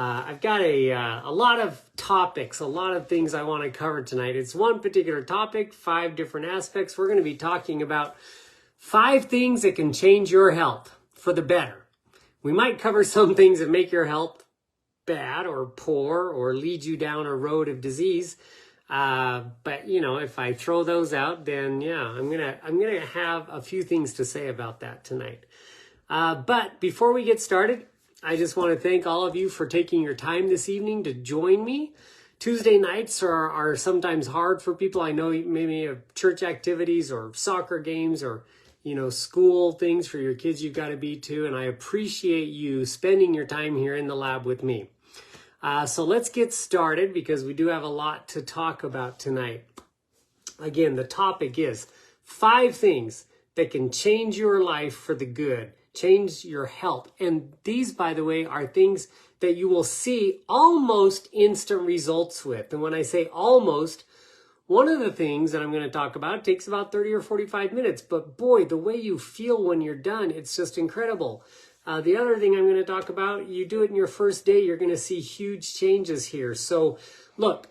I've got a lot of topics, a lot of things I want to cover tonight. It's one particular topic, 5 different aspects. We're going to be talking about 5 things that can change your health for the better. We might cover some things that make your health bad or poor or lead you down a road of disease. But you know, if I throw those out, then yeah, I'm gonna have a few things to say about that tonight. But before we get started, I just want to thank all of you for taking your time this evening to join me. Tuesday nights are sometimes hard for people. I know maybe you have church activities or soccer games or, you know, school things for your kids you've got to be to. And I appreciate you spending your time here in the lab with me. So let's get started because we do have a lot to talk about tonight. Again, the topic is 5 things that can change your life for the good, change your health. And these, by the way, are things that you will see almost instant results with. And when I say almost, one of the things that I'm going to talk about takes about 30 or 45 minutes. But boy, the way you feel when you're done, it's just incredible. The other thing I'm going to talk about, you do it in your first day, you're going to see huge changes here. So look,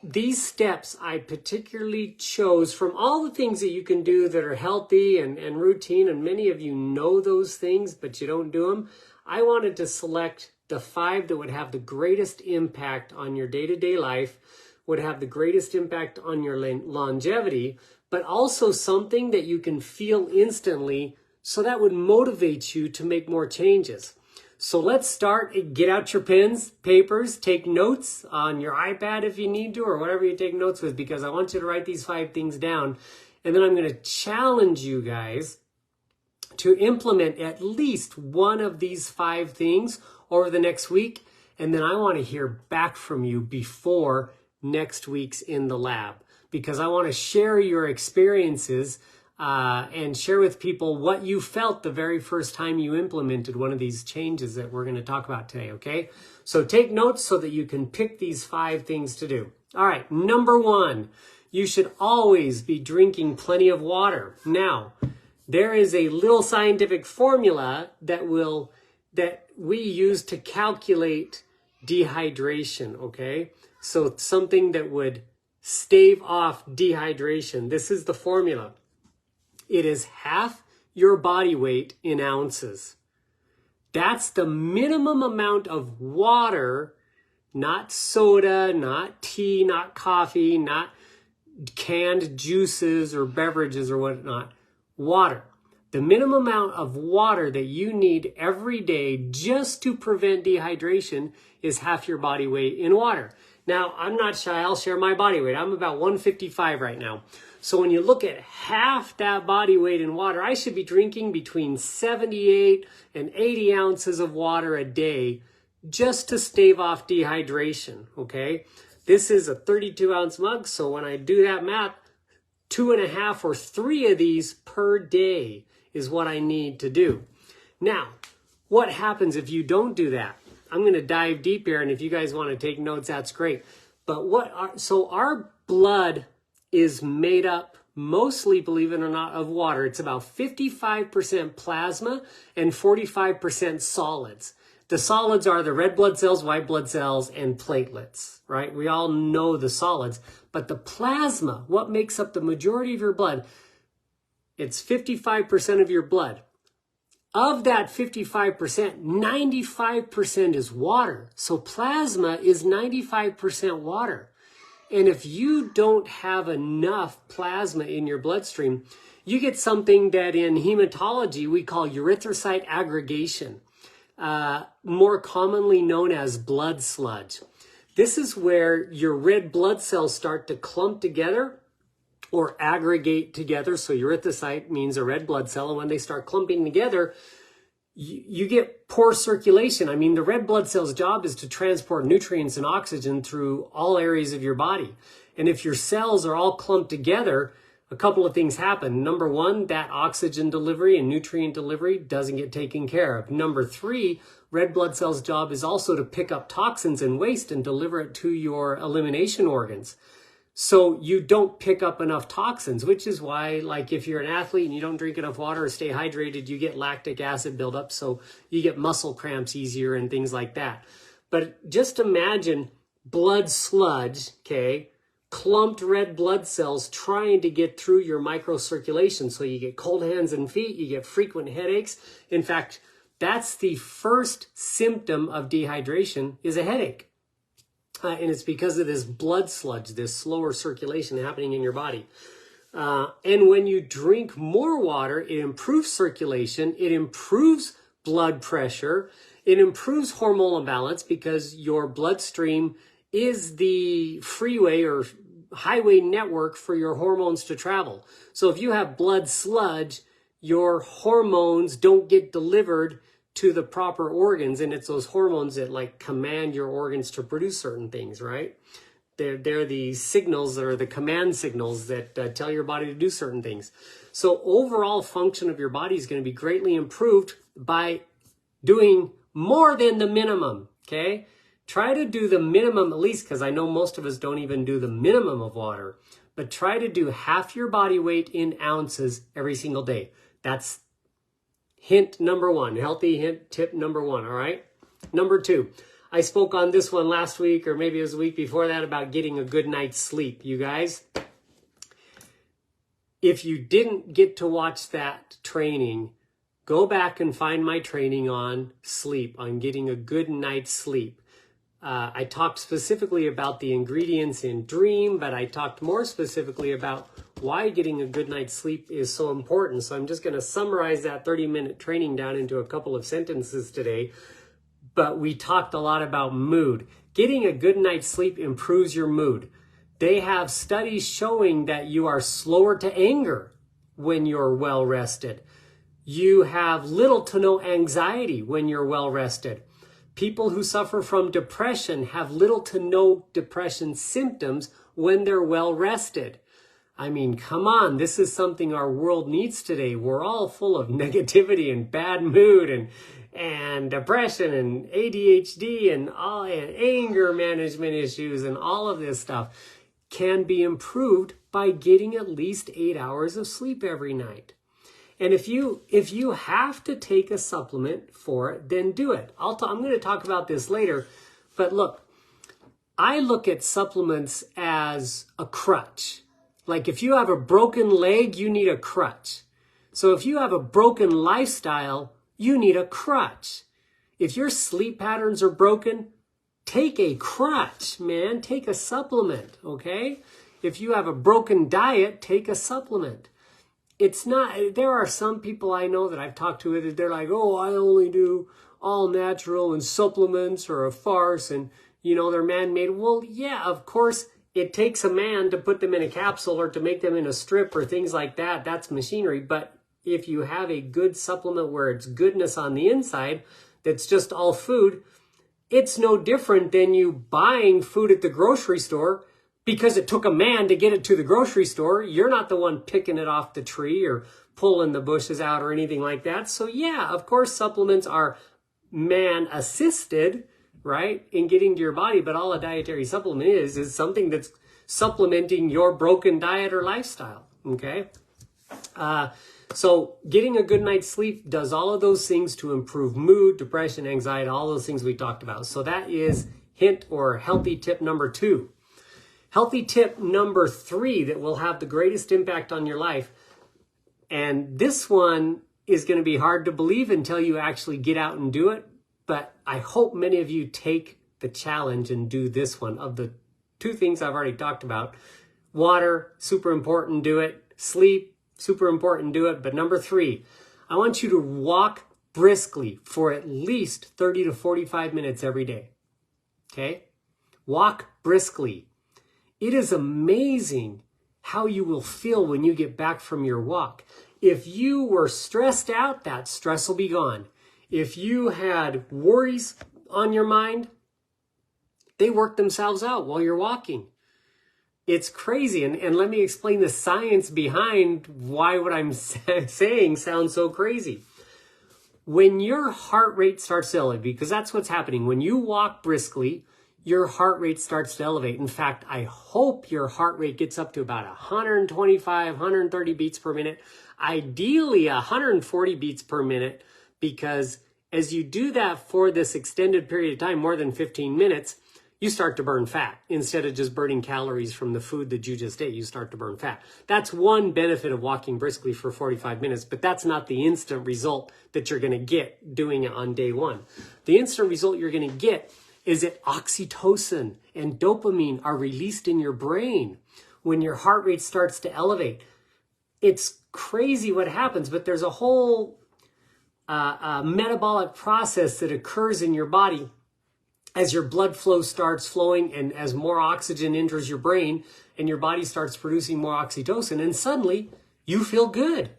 these steps I particularly chose from all the things that you can do that are healthy and routine, and many of you know those things, but you don't do them. I wanted to select the 5 that would have the greatest impact on your day-to-day life, would have the greatest impact on your longevity, but also something that you can feel instantly, so that would motivate you to make more changes. So let's start. Get out your pens, papers, take notes on your iPad if you need to, or whatever you take notes with, because I want you to write these 5 things down. And then I'm going to challenge you guys to implement at least one of these 5 things over the next week. And then I want to hear back from you before next week's in the lab, because I want to share your experiences and share with people what you felt the very first time you implemented one of these changes that we're going to talk about today, okay? So take notes so that you can pick these 5 things to do. All right, number 1, you should always be drinking plenty of water. Now, there is a little scientific formula that we use to calculate dehydration, okay? So something that would stave off dehydration. This is the formula. It is half your body weight in ounces. That's the minimum amount of water, not soda, not tea, not coffee, not canned juices or beverages or whatnot. Water. The minimum amount of water that you need every day just to prevent dehydration is half your body weight in water. Now, I'm not shy. I'll share my body weight. I'm about 155 right now. So when you look at half that body weight in water, I should be drinking between 78 and 80 ounces of water a day just to stave off dehydration, okay? This is a 32-ounce mug, so when I do that math, 2.5 or 3 of these per day is what I need to do. Now, what happens if you don't do that? I'm going to dive deep here, and if you guys want to take notes, that's great. But so our blood is made up mostly, believe it or not, of water. It's about 55% plasma and 45% solids. The solids are the red blood cells, white blood cells, and platelets, right? We all know the solids. But the plasma, what makes up the majority of your blood, it's 55% of your blood. Of that 55%, 95% is water. So plasma is 95% water. And if you don't have enough plasma in your bloodstream, you get something that in hematology we call erythrocyte aggregation, more commonly known as blood sludge. This is where your red blood cells start to clump together or aggregate together. So erythrocyte means a red blood cell, and when they start clumping together, you get poor circulation. I mean, the red blood cell's job is to transport nutrients and oxygen through all areas of your body. And if your cells are all clumped together, a couple of things happen. Number 1, that oxygen delivery and nutrient delivery doesn't get taken care of. Number 3, red blood cells' job is also to pick up toxins and waste and deliver it to your elimination organs. So you don't pick up enough toxins, which is why, like, if you're an athlete and you don't drink enough water or stay hydrated, you get lactic acid buildup. So you get muscle cramps easier and things like that. But just imagine blood sludge, okay, clumped red blood cells trying to get through your microcirculation. So you get cold hands and feet, you get frequent headaches. In fact, that's the first symptom of dehydration, is a headache. And it's because of this blood sludge, this slower circulation happening in your body. And when you drink more water, it improves circulation, it improves blood pressure, it improves hormonal balance because your bloodstream is the freeway or highway network for your hormones to travel. So if you have blood sludge, your hormones don't get delivered to the proper organs, and it's those hormones that like command your organs to produce certain things, right? They're the signals, or the command signals that tell your body to do certain things. So overall function of your body is going to be greatly improved by doing more than the minimum, okay? Try to do the minimum at least, because I know most of us don't even do the minimum of water, but try to do half your body weight in ounces every single day. That's hint number one, healthy hint tip number one, all right? Number two, I spoke on this one last week, or maybe it was a week before that, about getting a good night's sleep. You guys, if you didn't get to watch that training, go back and find my training on sleep, on getting a good night's sleep. I talked specifically about the ingredients in Dream, but I talked more specifically about why getting a good night's sleep is so important. So I'm just going to summarize that 30-minute training down into a couple of sentences today. But we talked a lot about mood. Getting a good night's sleep improves your mood. They have studies showing that you are slower to anger when you're well rested. You have little to no anxiety when you're well rested. People who suffer from depression have little to no depression symptoms when they're well rested. I mean, come on, this is something our world needs today. We're all full of negativity and bad mood and depression and ADHD and anger management issues, and all of this stuff can be improved by getting at least 8 hours of sleep every night. And if you have to take a supplement for it, then do it. I'm going to talk about this later, but look, I look at supplements as a crutch. Like if you have a broken leg, you need a crutch. So if you have a broken lifestyle, you need a crutch. If your sleep patterns are broken, take a crutch, man. Take a supplement, okay? If you have a broken diet, take a supplement. It's not, there are some people I know that I've talked to, they're like, oh, I only do all natural and supplements are a farce and, you know, they're man-made. Well, yeah, of course, it takes a man to put them in a capsule or to make them in a strip or things like that. That's machinery. But if you have a good supplement where it's goodness on the inside, that's just all food, it's no different than you buying food at the grocery store because it took a man to get it to the grocery store. You're not the one picking it off the tree or pulling the bushes out or anything like that. So yeah, of course, supplements are man-assisted, right, in getting to your body. But all a dietary supplement is something that's supplementing your broken diet or lifestyle, okay? So getting a good night's sleep does all of those things to improve mood, depression, anxiety, all those things we talked about. So that is hint or healthy tip number 2. Healthy tip number 3 that will have the greatest impact on your life. And this one is going to be hard to believe until you actually get out and do it. But I hope many of you take the challenge and do this one. Of the 2 things I've already talked about, water, super important, do it. Sleep, super important, do it. But number 3, I want you to walk briskly for at least 30 to 45 minutes every day. Okay? Walk briskly. It is amazing how you will feel when you get back from your walk. If you were stressed out, that stress will be gone. If you had worries on your mind, they work themselves out while you're walking. It's crazy. And let me explain the science behind why what I'm saying sounds so crazy. When your heart rate starts to elevate, because that's what's happening. When you walk briskly, your heart rate starts to elevate. In fact, I hope your heart rate gets up to about 125, 130 beats per minute, ideally 140 beats per minute, because as you do that for this extended period of time, more than 15 minutes, you start to burn fat. Instead of just burning calories from the food that you just ate, you start to burn fat. That's one benefit of walking briskly for 45 minutes, but that's not the instant result that you're going to get doing it on day one. The instant result you're going to get is that oxytocin and dopamine are released in your brain when your heart rate starts to elevate. It's crazy what happens, but there's a whole metabolic process that occurs in your body as your blood flow starts flowing and as more oxygen enters your brain and your body starts producing more oxytocin, and suddenly you feel good.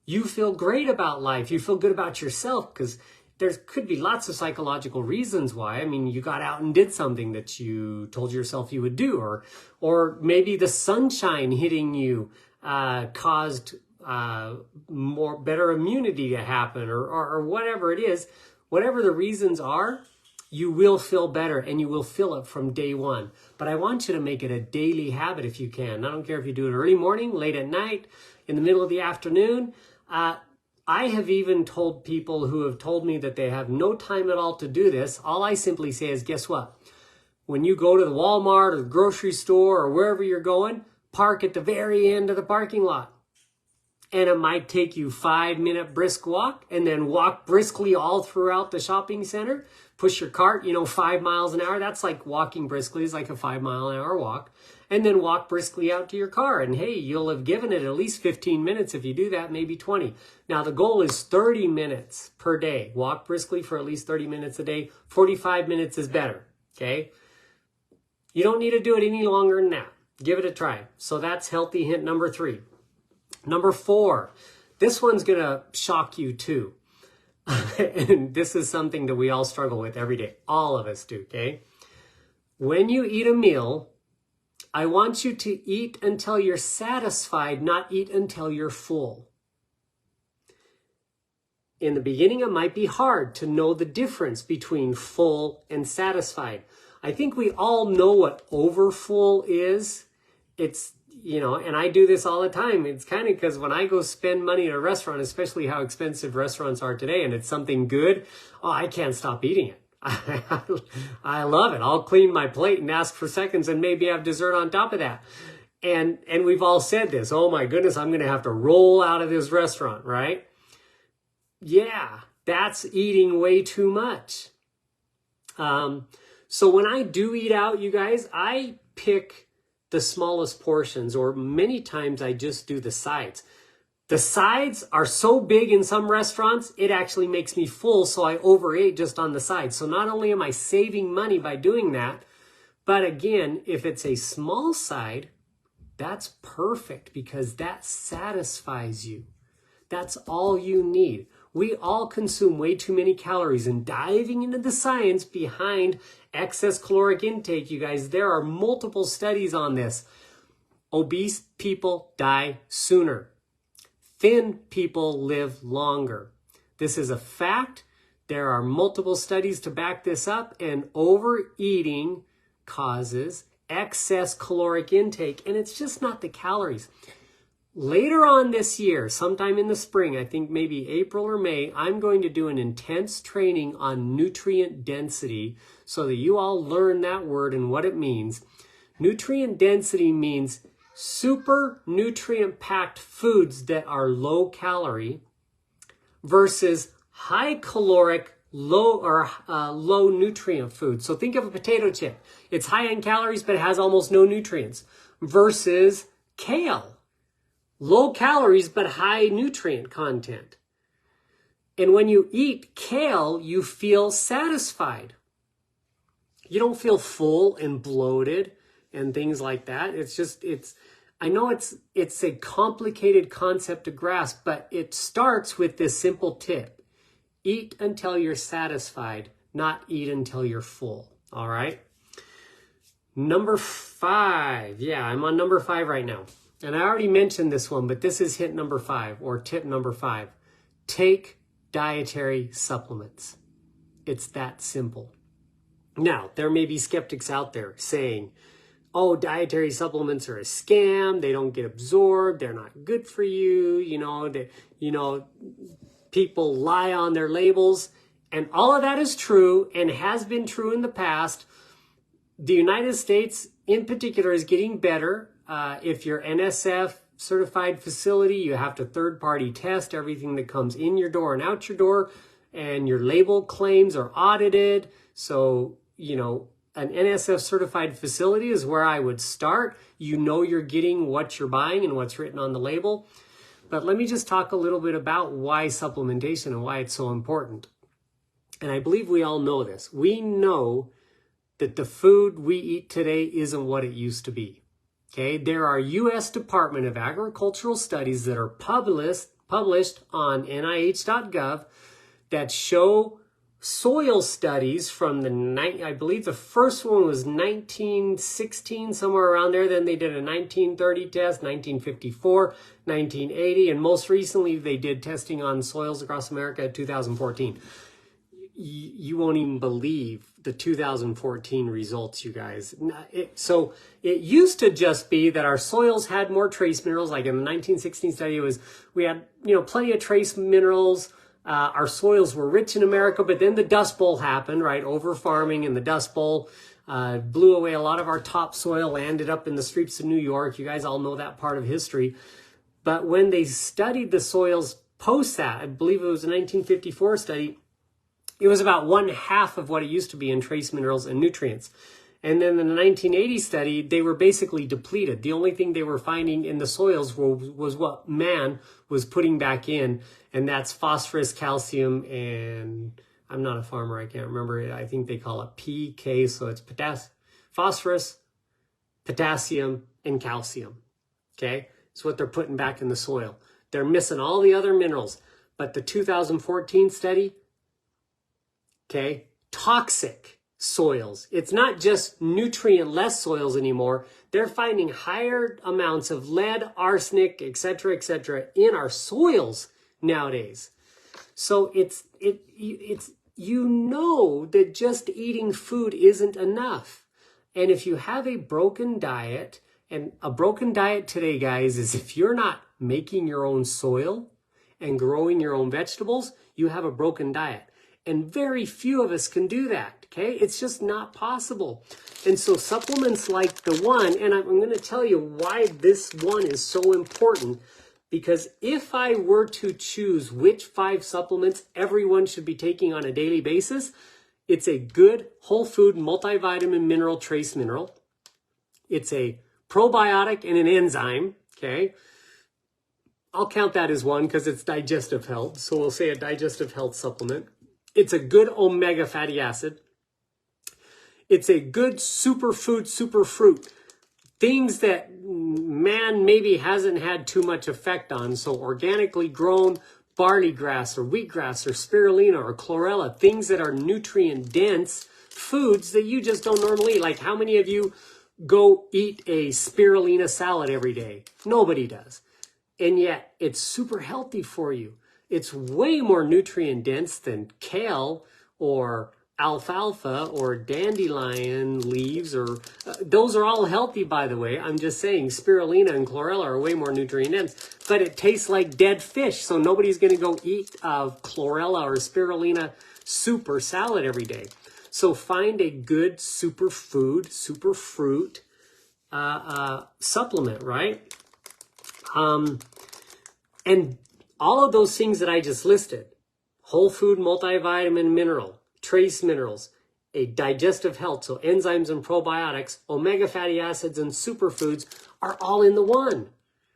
You feel great about life. You feel good about yourself, because there could be lots of psychological reasons why. I mean, you got out and did something that you told yourself you would do, or maybe the sunshine hitting you caused better immunity to happen, or whatever it is. Whatever the reasons are, you will feel better, and you will feel it from day one. But I want you to make it a daily habit if you can. I don't care if you do it early morning, late at night, in the middle of the afternoon. I have even told people who have told me that they have no time at all to do this. All I simply say is, guess what? When you go to the Walmart or the grocery store or wherever you're going, park at the very end of the parking lot. And it might take you 5-minute brisk walk, and then walk briskly all throughout the shopping center. Push your cart, 5 miles an hour. That's like walking briskly, is like a 5-mile-an-hour walk. And then walk briskly out to your car. And hey, you'll have given it at least 15 minutes if you do that, maybe 20. Now the goal is 30 minutes per day. Walk briskly for at least 30 minutes a day. 45 minutes is better, okay? You don't need to do it any longer than that. Give it a try. So that's healthy hint number 3. Number 4, this one's going to shock you too. And this is something that we all struggle with every day. All of us do, okay? When you eat a meal, I want you to eat until you're satisfied, not eat until you're full. In the beginning, it might be hard to know the difference between full and satisfied. I think we all know what overfull is. It's, and I do this all the time. It's kind of because when I go spend money at a restaurant, especially how expensive restaurants are today, and it's something good, I can't stop eating it. I love it. I'll clean my plate and ask for seconds and maybe have dessert on top of that. And we've all said this, oh my goodness, I'm going to have to roll out of this restaurant, right? Yeah, that's eating way too much. So when I do eat out, you guys, I pick the smallest portions, or many times I just do the sides. The sides are so big in some restaurants, it actually makes me full, so I overate just on the sides. So not only am I saving money by doing that, but again, if it's a small side, that's perfect because that satisfies you. That's all you need. We all consume way too many calories, and diving into the science behind excess caloric intake, you guys, there are multiple studies on this. Obese people die sooner. Thin people live longer. This is a fact. There are multiple studies to back this up, and overeating causes excess caloric intake, and it's just not the calories. Later on this year, sometime in the spring, I think maybe April or May, I'm going to do an intense training on nutrient density so that you all learn that word and what it means. Nutrient density means super nutrient-packed foods that are low calorie versus high caloric, low nutrient foods. So think of a potato chip. It's high in calories, but it has almost no nutrients, versus kale. Low calories, but high nutrient content. And when you eat kale, you feel satisfied. You don't feel full and bloated and things like that. I know it's a complicated concept to grasp, but it starts with this simple tip. Eat until you're satisfied, not eat until you're full. All right? Number 5. Yeah, I'm on number 5 right now. And I already mentioned this one, but this is hint number 5, or tip number 5. Take dietary supplements. It's that simple. Now, there may be skeptics out there saying, oh, dietary supplements are a scam. They don't get absorbed. They're not good for you. People lie on their labels. And all of that is true and has been true in the past. The United States in particular is getting better. If you're NSF certified facility, you have to third-party test everything that comes in your door and out your door, and your label claims are audited. So, an NSF certified facility is where I would start. You're getting what you're buying and what's written on the label. But let me just talk a little bit about why supplementation and why it's so important. And I believe we all know this. We know that the food we eat today isn't what it used to be. Okay, there are U.S. Department of Agricultural Studies that are published on NIH.gov that show soil studies from I believe the first one was 1916, somewhere around there. Then they did a 1930 test, 1954, 1980, and most recently they did testing on soils across America in 2014. You won't even believe the 2014 results, you guys. So it used to just be that our soils had more trace minerals. Like in the 1916 study, we had plenty of trace minerals. Our soils were rich in America, but then the Dust Bowl happened, right? Over farming, and the Dust Bowl blew away a lot of our topsoil, landed up in the streets of New York. You guys all know that part of history. But when they studied the soils post that, I believe it was a 1954 study, it was about 1/2 of what it used to be in trace minerals and nutrients. And then in the 1980 study, they were basically depleted. The only thing they were finding in the soils was what man was putting back in, and that's phosphorus, calcium, and I'm not a farmer, I can't remember it. I think they call it PK, so it's phosphorus, potassium, and calcium. Okay, it's what they're putting back in the soil. They're missing all the other minerals. But the 2014 study, okay, toxic soils. It's not just nutrient-less soils anymore. They're finding higher amounts of lead, arsenic, etc., in our soils nowadays. So it's that just eating food isn't enough. And if you have a broken diet, and a broken diet today, guys, is if you're not making your own soil and growing your own vegetables, you have a broken diet. And very few of us can do that, okay? It's just not possible. And so supplements like the one, and I'm going to tell you why this one is so important, because if I were to choose which 5 supplements everyone should be taking on a daily basis, it's a good whole food multivitamin mineral trace mineral. It's a probiotic and an enzyme, okay? I'll count that as one because it's digestive health. So we'll say a digestive health supplement. It's a good omega fatty acid. It's a good superfood, superfruit. Things that man maybe hasn't had too much effect on. So organically grown barley grass or wheatgrass or spirulina or chlorella. Things that are nutrient dense foods that you just don't normally eat. Like how many of you go eat a spirulina salad every day? Nobody does. And yet it's super healthy for you. It's way more nutrient dense than kale or alfalfa or dandelion leaves, or those are all healthy, by the way. I'm just saying spirulina and chlorella are way more nutrient dense, but it tastes like dead fish. So nobody's going to go eat chlorella or spirulina soup or salad every day. So find a good superfood, superfruit supplement, right? And all of those things that I just listed, whole food multivitamin mineral, trace minerals, a digestive health, so enzymes and probiotics, omega fatty acids and superfoods are all in the one.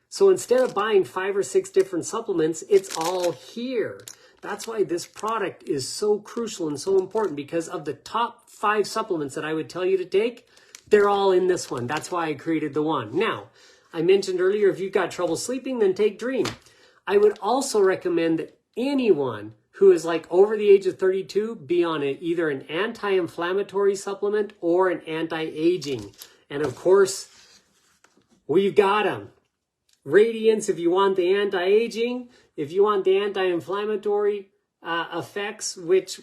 So instead of buying 5 or 6 different supplements, it's all here. That's why this product is so crucial and so important, because of the top 5 supplements that I would tell you to take, they're all in this one. That's why I created the one. Now, I mentioned earlier, if you've got trouble sleeping, then take Dream. I would also recommend that anyone who is like over the age of 32 be on either an anti-inflammatory supplement or an anti-aging. And of course, we've got them. Radiance if you want the anti-aging, if you want the anti-inflammatory effects, which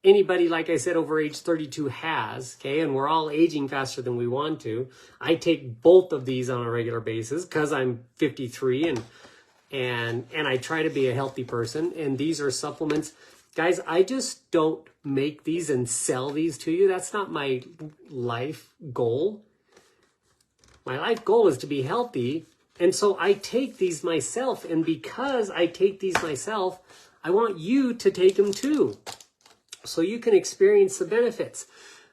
anybody, like I said, over age 32 has, okay, and we're all aging faster than we want to. I take both of these on a regular basis because I'm 53 and I try to be a healthy person, and these are supplements. Guys, I just don't make these and sell these to you. That's not my life goal. My life goal is to be healthy, and so I take these myself, and because I take these myself, I want you to take them too, so you can experience the benefits.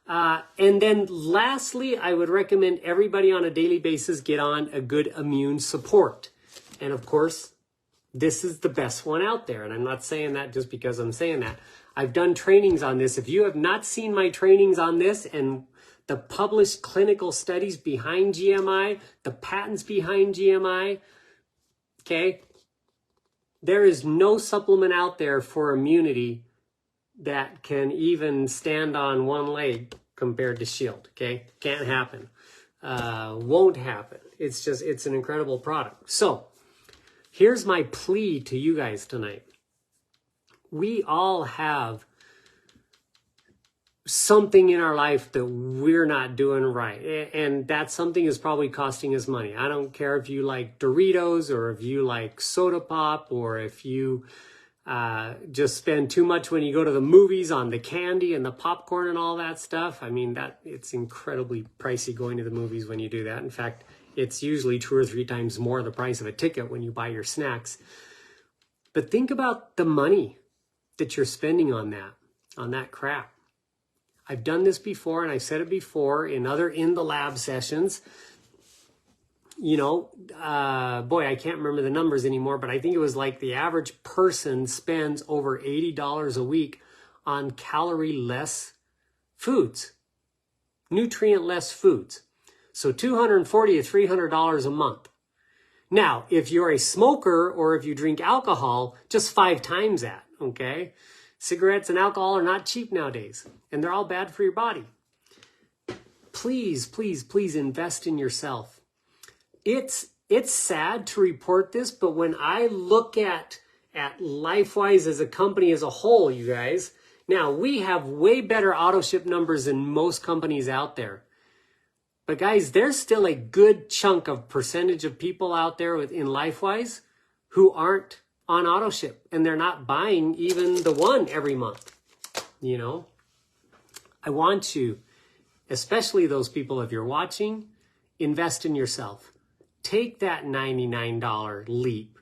And then lastly, I would recommend everybody on a daily basis get on a good immune support. And of course, this is the best one out there. And I'm not saying that just because I'm saying that. I've done trainings on this. If you have not seen my trainings on this and the published clinical studies behind GMI, the patents behind GMI, okay, there is no supplement out there for immunity that can even stand on one leg compared to Shield, okay? Can't happen. Won't happen. It's an incredible product. So here's my plea to you guys tonight. We all have something in our life that we're not doing right. And that something is probably costing us money. I don't care if you like Doritos or if you like soda pop or if you just spend too much when you go to the movies on the candy and the popcorn and all that stuff. I mean, it's incredibly pricey going to the movies when you do that. In fact, it's usually 2 or 3 times more the price of a ticket when you buy your snacks. But think about the money that you're spending on that crap. I've done this before, and I've said it before in other in the lab sessions. You know, boy, I can't remember the numbers anymore, but I think it was like the average person spends over $80 a week on calorie-less foods, nutrient-less foods. So $240 to $300 a month. Now, if you're a smoker or if you drink alcohol, just 5 times that, okay? Cigarettes and alcohol are not cheap nowadays, and they're all bad for your body. Please, please, please invest in yourself. It's sad to report this, but when I look at LifeWise as a company as a whole, you guys, now we have way better auto ship numbers than most companies out there. But guys, there's still a good chunk of percentage of people out there in LifeWise who aren't on auto ship, and they're not buying even the one every month. You know, I want you, especially those people, if you're watching, invest in yourself. Take that $99 leap.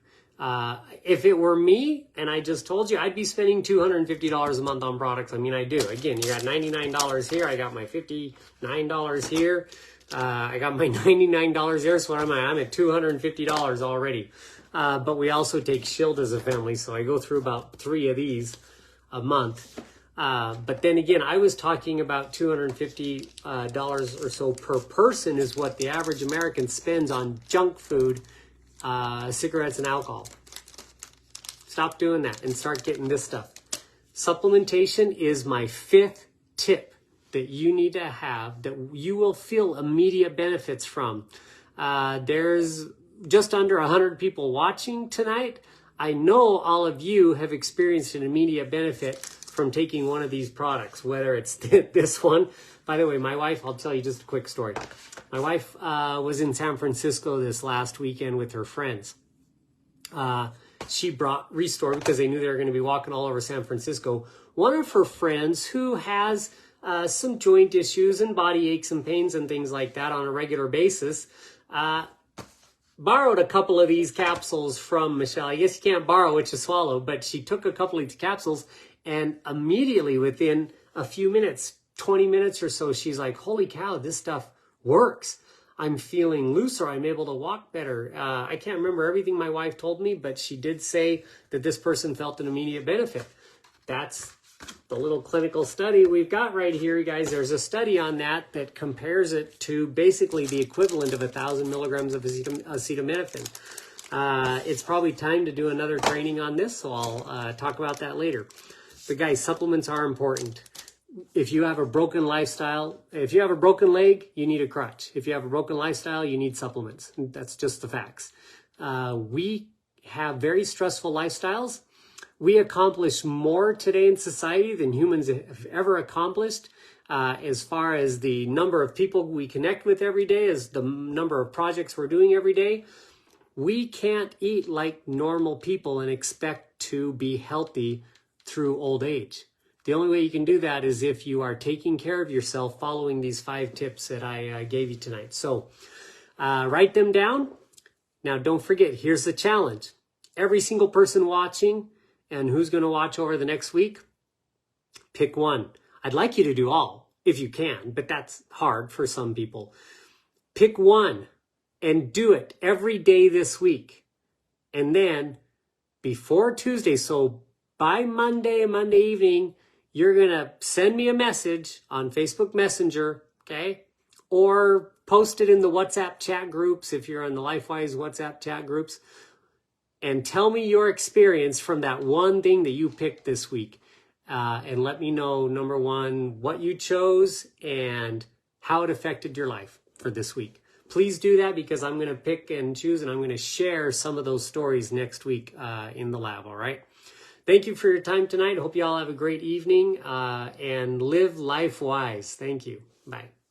If it were me, and I just told you, I'd be spending $250 a month on products. I mean, I do. Again, you got $99 here. I got my $59 here. I got my $99 there. So what am I? I'm at $250 already. But we also take Shield as a family. So I go through about 3 of these a month. But then again, I was talking about $250 or so per person is what the average American spends on junk food, cigarettes, and alcohol. Stop doing that and start getting this stuff. Supplementation is my 5th tip that you need to have that you will feel immediate benefits from. There's just under 100 people watching tonight. I know all of you have experienced an immediate benefit from taking one of these products, whether it's this one. By the way, my wife, I'll tell you just a quick story. My wife was in San Francisco this last weekend with her friends. She brought Restore because they knew they were going to be walking all over San Francisco. One of her friends who has some joint issues and body aches and pains and things like that on a regular basis, borrowed a couple of these capsules from Michelle. I guess you can't borrow what you swallow, but she took a couple of these capsules and immediately within a few minutes, 20 minutes or so, she's like, holy cow, this stuff works. I'm feeling looser. I'm able to walk better. I can't remember everything my wife told me, but she did say that this person felt an immediate benefit. That's the little clinical study we've got right here, you guys. There's a study on that compares it to basically the equivalent of 1,000 milligrams of acetaminophen. It's probably time to do another training on this, so I'll talk about that later. But guys, supplements are important. If you have a broken lifestyle, if you have a broken leg, you need a crutch. If you have a broken lifestyle, you need supplements. That's just the facts. We have very stressful lifestyles. We accomplish more today in society than humans have ever accomplished. As far as the number of people we connect with every day, as the number of projects we're doing every day, we can't eat like normal people and expect to be healthy through old age. The only way you can do that is if you are taking care of yourself, following these 5 tips that I gave you tonight. So write them down. Now, don't forget, here's the challenge. Every single person watching, and who's going to watch over the next week, pick one. I'd like you to do all, if you can, but that's hard for some people. Pick one and do it every day this week. And then before Tuesday, so by Monday evening, you're going to send me a message on Facebook Messenger, okay? Or post it in the WhatsApp chat groups if you're on the LifeWise WhatsApp chat groups. And tell me your experience from that one thing that you picked this week. And let me know, number one, what you chose and how it affected your life for this week. Please do that because I'm going to pick and choose and I'm going to share some of those stories next week in the lab, all right? Thank you for your time tonight. Hope you all have a great evening and live life wise. Thank you. Bye.